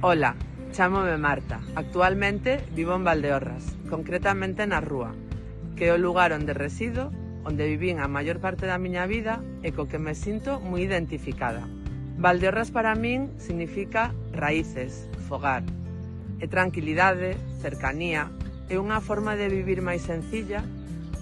Ola, chámome Marta. Actualmente vivo en Valdeorras, concretamente na Rúa, que é o lugar onde resido, onde vivín a maior parte da miña vida e co que me sinto moi identificada. Valdeorras para min significa raíces, fogar, e tranquilidade, cercanía, é unha forma de vivir máis sencilla,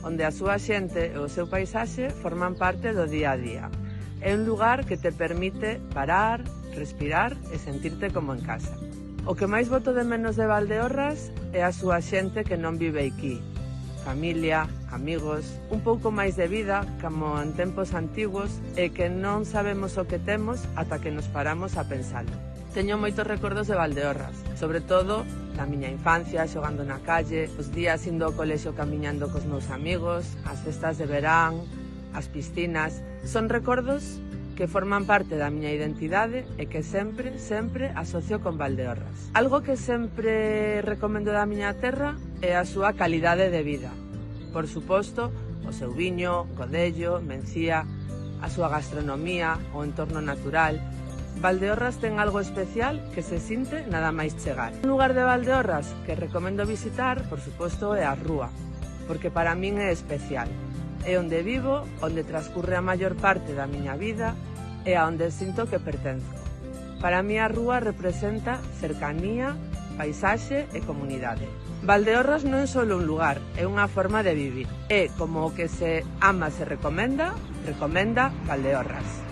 onde a súa xente e o seu paisaxe forman parte do día a día. É un lugar que te permite parar, respirar e sentirte como en casa. O que máis boto de menos de Valdeorras é a súa xente que non vive aquí. Familia, amigos, un pouco máis de vida, como en tempos antigos, e que non sabemos o que temos ata que nos paramos a pensalo. Teño moitos recordos de Valdeorras, sobre todo da miña infancia, xogando na calle, os días indo ao colexio camiñando cos meus amigos, as festas de verán, as piscinas. Son recordos que forman parte da miña identidade e que sempre asocio con Valdeorras. Algo que sempre recomendo da miña terra é a súa calidade de vida. Por suposto, o seu viño, godello, mencía, a súa gastronomía, o entorno natural. Valdeorras ten algo especial que se sinte nada máis chegar. Un lugar de Valdeorras que recomendo visitar, por suposto, é a Rúa, porque para min é especial. É onde vivo, onde transcurre a maior parte da miña vida e a onde sinto que pertenzo. Para mí a Rúa representa cercanía, paisaxe e comunidade. Valdeorras non é só un lugar, é unha forma de vivir. É como o que se ama se recomenda, recomenda Valdeorras.